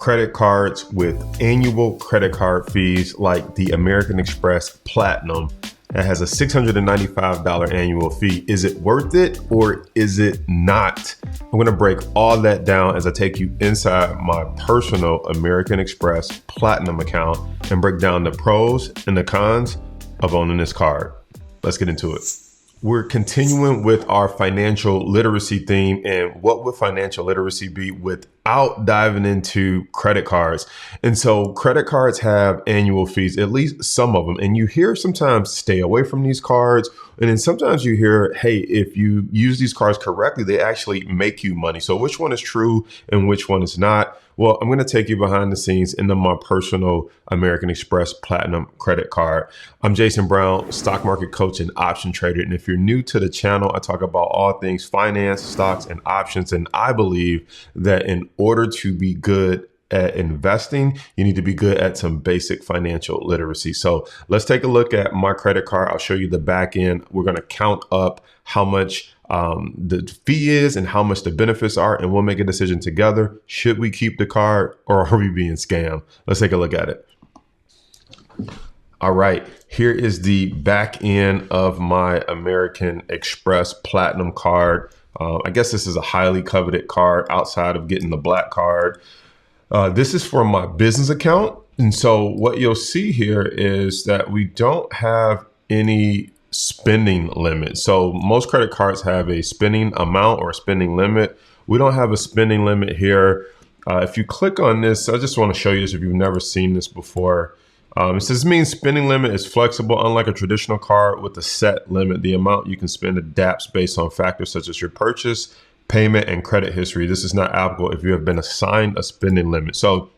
credit cards with annual credit card fees like the American Express Platinum that has a $695 annual fee. Is it worth it or is it not? I'm gonna break all that down as I take you inside my personal American Express Platinum account and break down the pros and the cons of owning this card. Let's get into it. We're continuing with our financial literacy theme, and what would financial literacy be without diving into credit cards? And so credit cards have annual fees, at least some of them. And you hear sometimes stay away from these cards. And then sometimes you hear, hey, if you use these cards correctly, they actually make you money. So which one is true and which one is not? Well, I'm going to take you behind the scenes into my personal American Express Platinum credit card. I'm Jason Brown, stock market coach and option trader. And if you're new to the channel, I talk about all things finance, stocks, and options. And I believe that in order to be good at investing, you need to be good at some basic financial literacy. So let's take a look at my credit card. I'll show you the back end. We're going to count up how much the fee is and how much the benefits are, and we'll make a decision together. Should we keep the card or are we being scammed? Let's take a look at it. All right, here is the back end of my American Express Platinum card. I guess this is a highly coveted card outside of getting the black card. This is for my business account. And so what you'll see here is that we don't have any spending limit. So most credit cards have a spending amount or a spending limit. We don't have a spending limit here. If you click on this, I just want to show you this if you've never seen this before. It says, means spending limit is flexible, unlike a traditional card with a set limit. The amount you can spend adapts based on factors such as your purchase, payment, and credit history. This is not applicable if you have been assigned a spending limit. So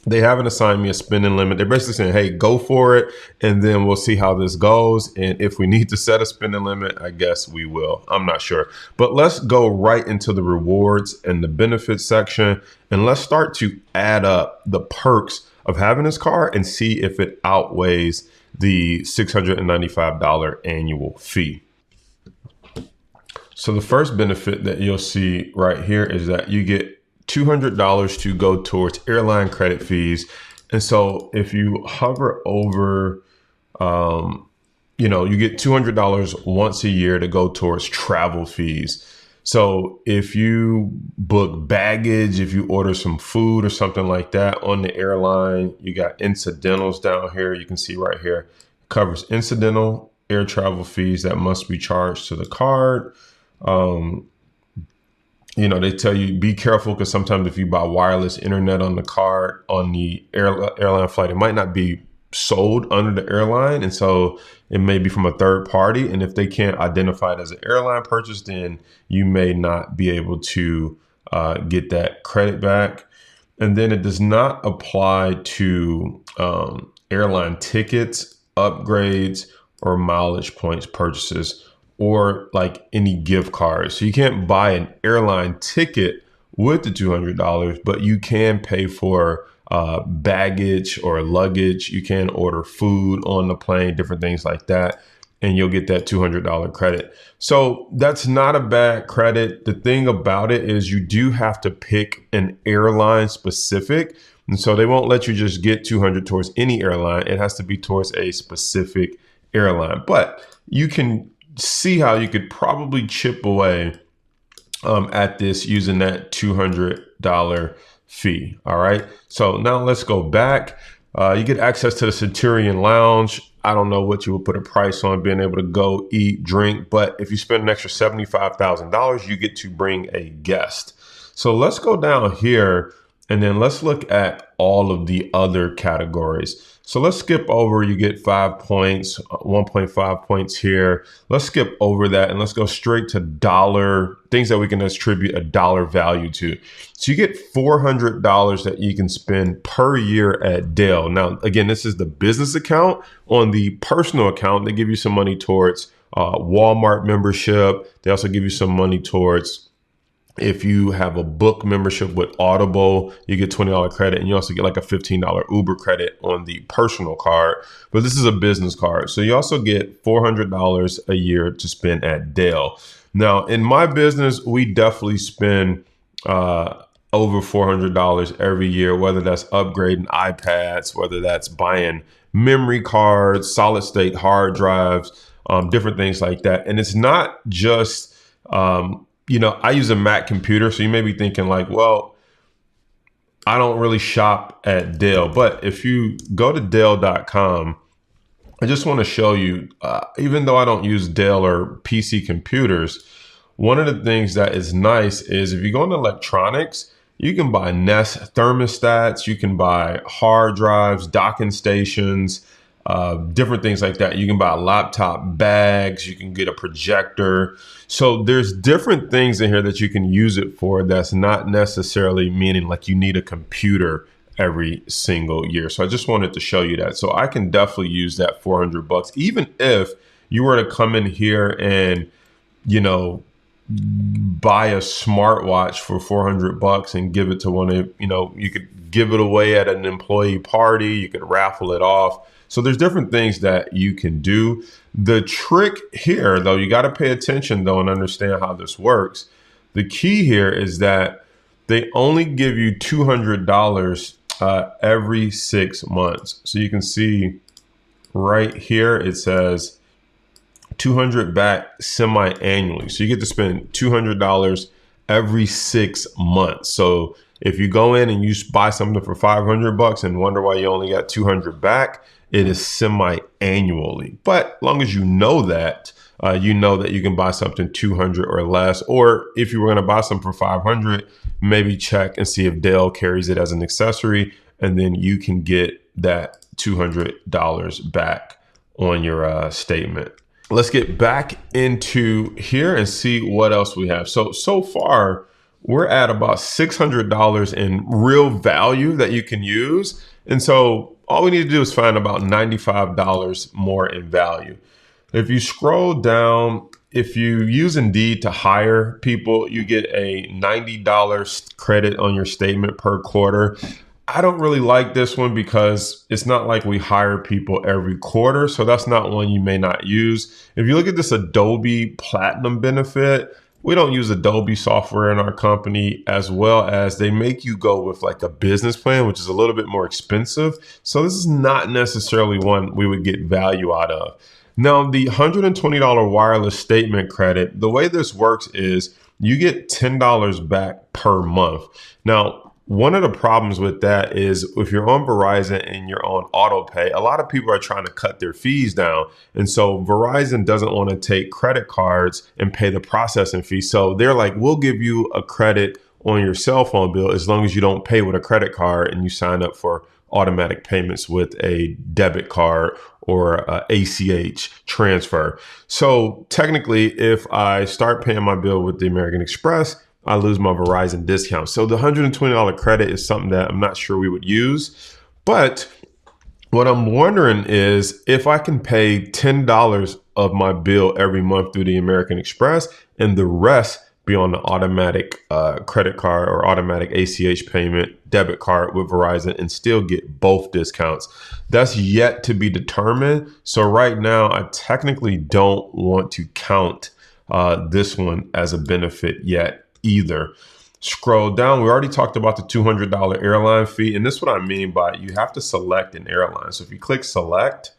they haven't assigned me a spending limit. They're basically saying, hey, go for it, and then we'll see how this goes. And if we need to set a spending limit, I guess we will. I'm not sure. But let's go right into the rewards and the benefits section, and let's start to add up the perks of having this card and see if it outweighs the $695 annual fee. So the first benefit that you'll see right here is that you get $200 to go towards airline credit fees. And so if you hover over, you get $200 once a year to go towards travel fees. So if you book baggage, if you order some food or something like that on the airline, you got incidentals down here. You can see right here, it covers incidental air travel fees that must be charged to the card. They tell you be careful because sometimes if you buy wireless internet on the card on the airline flight, it might not be sold under the airline. And so it may be from a third party. And if they can't identify it as an airline purchase, then you may not be able to get that credit back. And then it does not apply to airline tickets, upgrades, or mileage points purchases, or like any gift cards. So you can't buy an airline ticket with the $200, but you can pay for baggage or luggage. You can order food on the plane, different things like that, and you'll get that $200 credit. So that's not a bad credit. The thing about it is you do have to pick an airline specific. And so they won't let you just get $200 towards any airline. It has to be towards a specific airline, but you can see how you could probably chip away at this using that $200 fee. All right. So now let's go back. You get access to the Centurion Lounge. I don't know what you would put a price on being able to go eat, drink, but if you spend an extra $75,000, you get to bring a guest. So let's go down here and then let's look at all of the other categories. So let's skip over, you get 5 points, 1.5 points here. Let's skip over that and let's go straight to dollar, things that we can attribute a dollar value to. So you get $400 that you can spend per year at Dell. Now, again, this is the business account. On the personal account, they give you some money towards Walmart membership. They also give you some money towards, if you have a book membership with Audible, you get $20 credit, and you also get like a $15 Uber credit on the personal card. But this is a business card. So you also get $400 a year to spend at Dell. Now, in my business, we definitely spend over $400 every year, whether that's upgrading iPads, whether that's buying memory cards, solid state hard drives, different things like that. And it's not just, I use a Mac computer. So you may be thinking like, well, I don't really shop at Dell. But if you go to Dell.com, I just want to show you, even though I don't use Dell or PC computers, one of the things that is nice is if you go into electronics, you can buy Nest thermostats, you can buy hard drives, docking stations, different things like that. You can buy laptop bags, you can get a projector. So there's different things in here that you can use it for that's not necessarily meaning like you need a computer every single year. So I just wanted to show you that. So I can definitely use that $400, even if you were to come in here and, buy a smartwatch for $400 and give it to one of, you could give it away at an employee party, you could raffle it off. So there's different things that you can do. The trick here, though, you got to pay attention, though, and understand how this works. The key here is that they only give you $200 every 6 months. So you can see right here, it says 200 back semi-annually. So you get to spend $200 every 6 months. So if you go in and you buy something for $500 and wonder why you only got 200 back, it is semi-annually. But as long as you know that you can buy something 200 or less. Or if you were going to buy something for 500, maybe check and see if Dell carries it as an accessory, and then you can get that $200 back on your statement. Let's get back into here and see what else we have. So far, we're at about $600 in real value that you can use. And so all we need to do is find about $95 more in value. If you scroll down, if you use Indeed to hire people, you get a $90 credit on your statement per quarter. I don't really like this one because it's not like we hire people every quarter. So that's not one you may not use. If you look at this Adobe Platinum benefit, we don't use Adobe software in our company, as well as they make you go with like a business plan, which is a little bit more expensive. So this is not necessarily one we would get value out of. Now, the $120 wireless statement credit, the way this works is you get $10 back per month. Now, one of the problems with that is if you're on Verizon and you're on auto pay, a lot of people are trying to cut their fees down. And so Verizon doesn't want to take credit cards and pay the processing fee. So they're like, we'll give you a credit on your cell phone bill as long as you don't pay with a credit card and you sign up for automatic payments with a debit card or ACH transfer. So technically, if I start paying my bill with the American Express, I lose my Verizon discount. So the $120 credit is something that I'm not sure we would use. But what I'm wondering is if I can pay $10 of my bill every month through the American Express and the rest be on the automatic credit card or automatic ACH payment debit card with Verizon and still get both discounts. That's yet to be determined. So right now, I technically don't want to count this one as a benefit yet either. Scroll down. We already talked about the $200 airline fee. And this is what I mean by you have to select an airline. So if you click select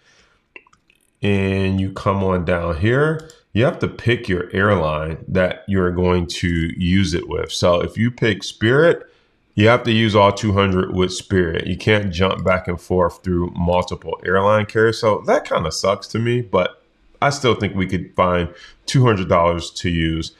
and you come on down here, you have to pick your airline that you're going to use it with. So if you pick Spirit, you have to use all 200 with Spirit. You can't jump back and forth through multiple airline carriers. So that kind of sucks to me, but I still think we could find $200 to use.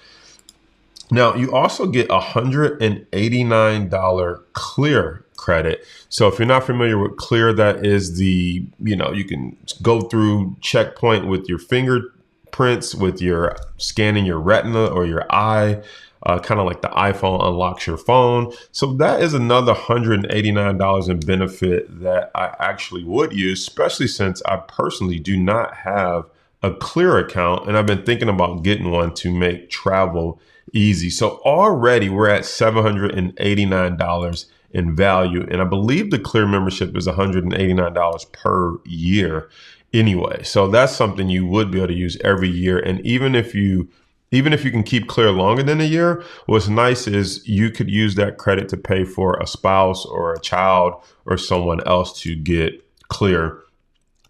Now, you also get $189 Clear credit. So if you're not familiar with Clear, that is the, you can go through checkpoint with your fingerprints, with your scanning your retina or your eye, kind of like the iPhone unlocks your phone. So that is another $189 in benefit that I actually would use, especially since I personally do not have a Clear account. And I've been thinking about getting one to make travel easy. So already we're at $789 in value. And I believe the Clear membership is $189 per year anyway. So that's something you would be able to use every year. And even if you Even if you can keep clear longer than a year, what's nice is you could use that credit to pay for a spouse or a child or someone else to get clear.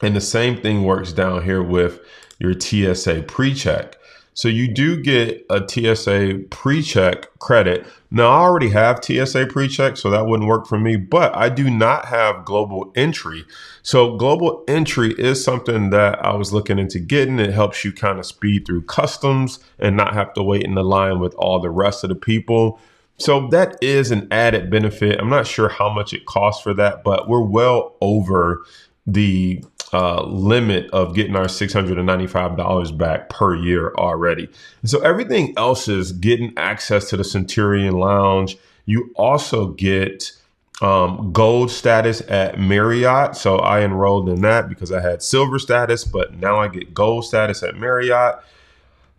And the same thing works down here with your TSA pre-check. So you do get a TSA pre-check credit. Now, I already have TSA pre-check, so that wouldn't work for me, but I do not have global entry. So global entry is something that I was looking into getting. It helps you kind of speed through customs and not have to wait in the line with all the rest of the people. So that is an added benefit. I'm not sure how much it costs for that, but we're well over the limit of getting our $695 back per year already. And so everything else is getting access to the Centurion Lounge. You also get gold status at Marriott. So I enrolled in that because I had silver status, but now I get gold status at Marriott.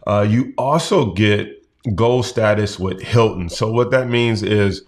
You also get gold status with Hilton. So what that means is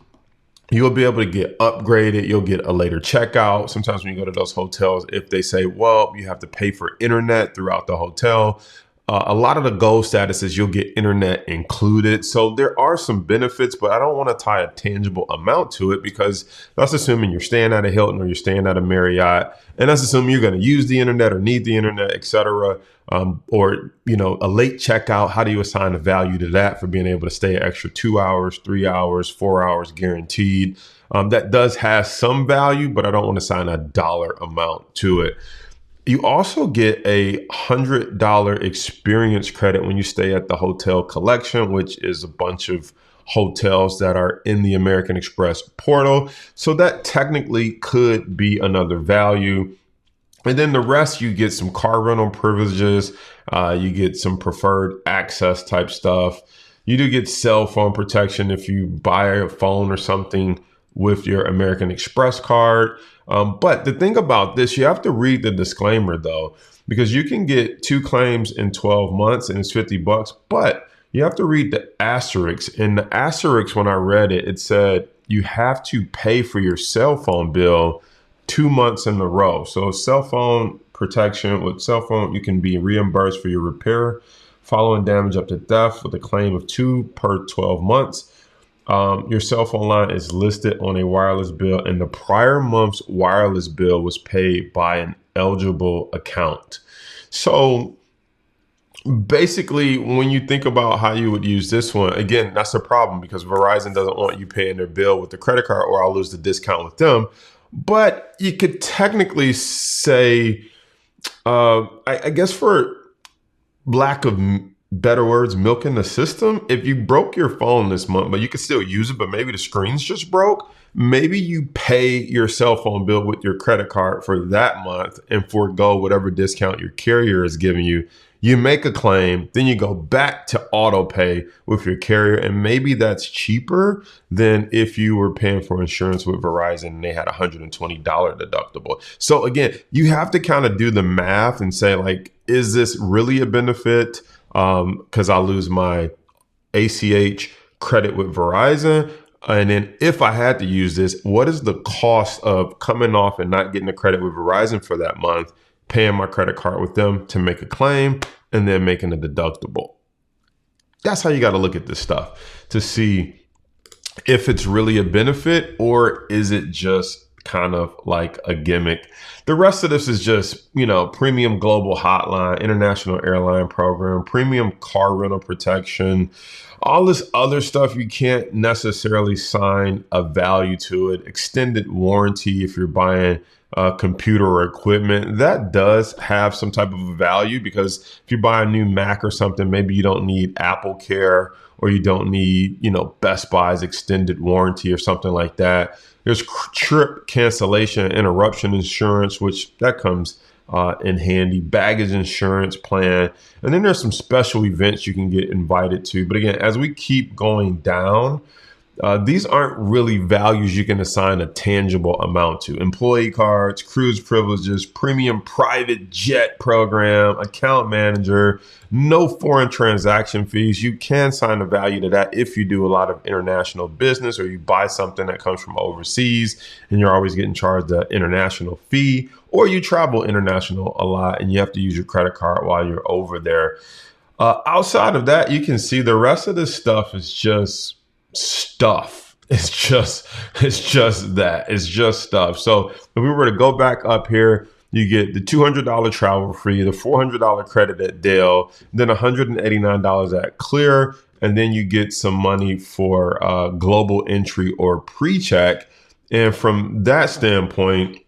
you'll be able to get upgraded. You'll get a later checkout. Sometimes when you go to those hotels, if they say, well, you have to pay for internet throughout the hotel, a lot of the gold statuses, you'll get internet included. So there are some benefits, but I don't want to tie a tangible amount to it because that's assuming you're staying at a Hilton or you're staying at a Marriott. And that's assuming you're going to use the internet or need the internet, et cetera. Or, a late checkout. How do you assign a value to that for being able to stay an extra 2 hours, 3 hours, 4 hours guaranteed? That does have some value, but I don't want to assign a dollar amount to it. You also get a $100 experience credit when you stay at the Hotel Collection, which is a bunch of hotels that are in the American Express portal. So that technically could be another value. And then the rest, you get some car rental privileges. You get some preferred access type stuff. You do get cell phone protection if you buy a phone or something with your American Express card. But the thing about this, you have to read the disclaimer though, because you can get 2 claims in 12 months and it's $50, but you have to read the asterisk. And the asterisk, when I read it, it said you have to pay for your cell phone bill 2 months in a row. So cell phone protection, with cell phone, you can be reimbursed for your repair following damage up to theft with a claim of 2 per 12 months. Your cell phone line is listed on a wireless bill, and the prior month's wireless bill was paid by an eligible account. So basically, when you think about how you would use this one, again, that's a problem because Verizon doesn't want you paying their bill with the credit card or I'll lose the discount with them. But you could technically say, I guess for lack of better words, milking the system. If you broke your phone this month, but you could still use it, but maybe the screen's just broke, maybe you pay your cell phone bill with your credit card for that month and forego whatever discount your carrier is giving you. You make a claim, then you go back to auto pay with your carrier. And maybe that's cheaper than if you were paying for insurance with Verizon and they had a $120 deductible. So again, you have to kind of do the math and say, like, is this really a benefit? Because I'll lose my ACH credit with Verizon. And then if I had to use this, what is the cost of coming off and not getting a credit with Verizon for that month, paying my credit card with them to make a claim, and then making a deductible? That's how you got to look at this stuff to see if it's really a benefit or is it just kind of like a gimmick. The rest of this is just, premium global hotline, international airline program, premium car rental protection, all this other stuff. You can't necessarily sign a value to it. Extended warranty if you're buying computer or equipment, that does have some type of a value, because if you buy a new Mac or something, maybe you don't need Apple Care or you don't need, Best Buy's extended warranty or something like that. There's trip cancellation, interruption insurance, which that comes in handy, baggage insurance plan. And then there's some special events you can get invited to. But again, as we keep going down, these aren't really values you can assign a tangible amount to. Employee cards, cruise privileges, premium private jet program, account manager, no foreign transaction fees. You can assign a value to that if you do a lot of international business or you buy something that comes from overseas and you're always getting charged an international fee, or you travel international a lot and you have to use your credit card while you're over there. Outside of that, you can see the rest of this stuff is just stuff. It's just that. It's just stuff. So if we were to go back up here, you get the $200 travel fee, the $400 credit at Dell, then $189 at Clear, and then you get some money for global entry or pre-check. And from that standpoint,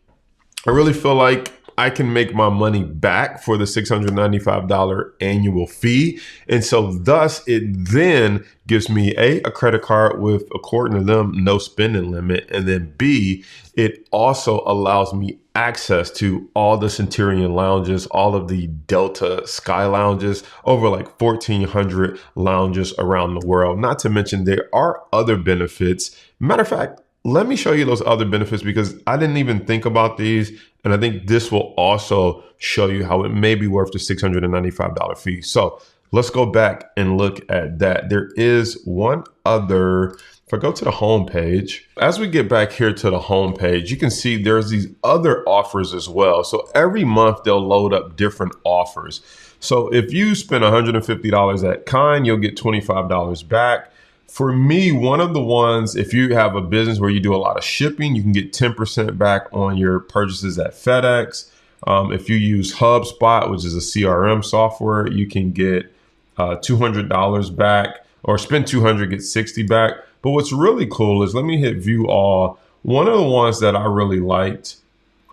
I really feel like I can make my money back for the $695 annual fee. And so thus it then gives me a credit card with, according to them, no spending limit. And then B, it also allows me access to all the Centurion lounges, all of the Delta Sky lounges, over like 1,400 lounges around the world. Not to mention there are other benefits. Matter of fact, let me show you those other benefits because I didn't even think about these. And I think this will also show you how it may be worth the $695 fee. So let's go back and look at that. There is one other, if I go to the home page, as we get back here to the home page, you can see there's these other offers as well. So every month they'll load up different offers. So if you spend $150 at Kind, you'll get $25 back. For me, one of the ones, if you have a business where you do a lot of shipping, you can get 10% back on your purchases at FedEx. If you use HubSpot, which is a CRM software, you can get $200 back, or spend $200, get $60 back. But what's really cool is, let me hit view all. One of the ones that I really liked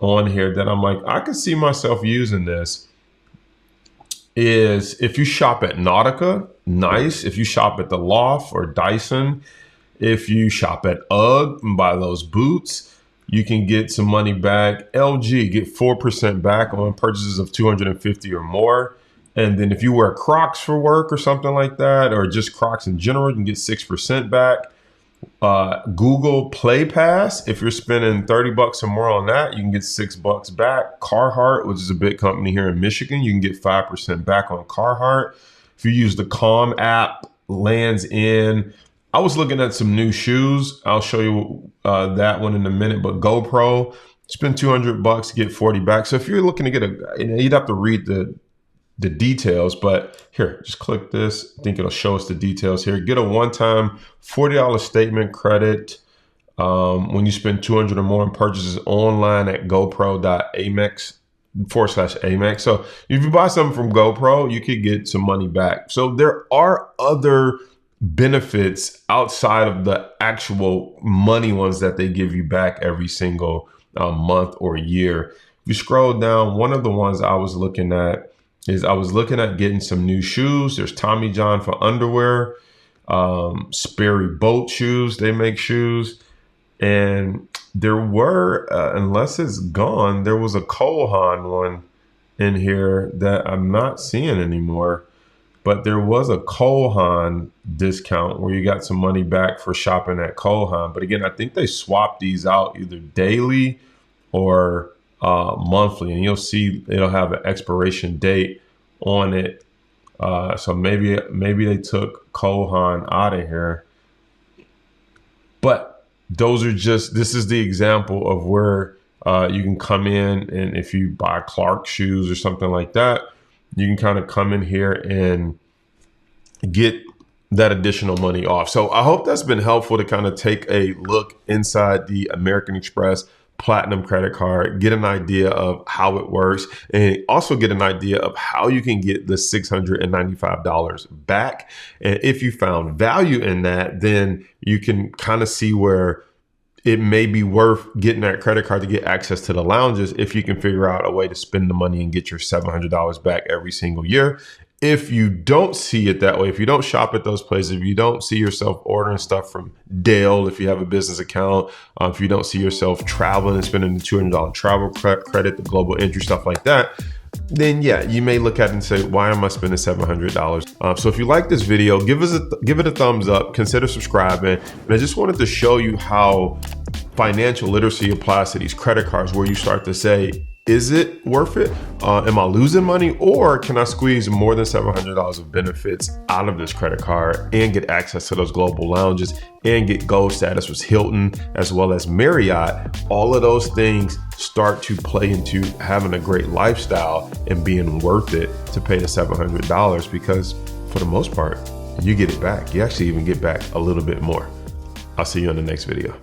on here that I'm like, I could see myself using this is if you shop at Nautica, nice. If you shop at the Loft or Dyson, if you shop at UGG and buy those boots, you can get some money back. LG, get 4% back on purchases of 250 or more. And then if you wear Crocs for work or something like that, or just Crocs in general, you can get 6% back. Google Play Pass, if you're spending $30 or more on that, you can get $6 back. Carhartt, which is a big company here in Michigan, you can get 5% back on Carhartt. If you use the Calm app, Lands End. I was looking at some new shoes. I'll show you that one in a minute, but GoPro, spend $200, get 40 back. So if you're looking to get you'd have to read the details, but here, just click this. I think it'll show us the details here. Get a one-time $40 statement credit when you spend $200 or more in purchases online at gopro.amex/Amex. So if you buy something from GoPro, you could get some money back. So there are other benefits outside of the actual money ones that they give you back every single month or year. If you scroll down, one of the ones I was looking at is getting some new shoes. There's Tommy John for underwear, Sperry Boat shoes. They make shoes. And there were, unless it's gone, there was a Cole Haan one in here that I'm not seeing anymore. But there was a Cole Haan discount where you got some money back for shopping at Cole Haan. But again, I think they swapped these out either daily or monthly, and you'll see it'll have an expiration date on it. So maybe they took Cole Haan out of here. But those are this is the example of where you can come in, and if you buy Clark shoes or something like that, you can kind of come in here and get that additional money off. So I hope that's been helpful to kind of take a look inside the American Express Platinum credit card, get an idea of how it works, and also get an idea of how you can get the $695 back. And if you found value in that, then you can kind of see where it may be worth getting that credit card to get access to the lounges if you can figure out a way to spend the money and get your $700 back every single year. If you don't see it that way, if you don't shop at those places, if you don't see yourself ordering stuff from Dale, if you have a business account, if you don't see yourself traveling and spending the $200 travel credit, the global entry, stuff like that, then yeah, you may look at it and say, why am I spending $700? So if you like this video, give it a thumbs up, consider subscribing. And I just wanted to show you how financial literacy applies to these credit cards, where you start to say, is it worth it? Am I losing money, or can I squeeze more than $700 of benefits out of this credit card and get access to those global lounges and get gold status with Hilton as well as Marriott? All of those things start to play into having a great lifestyle and being worth it to pay the $700, because for the most part, you get it back. You actually even get back a little bit more. I'll see you on the next video.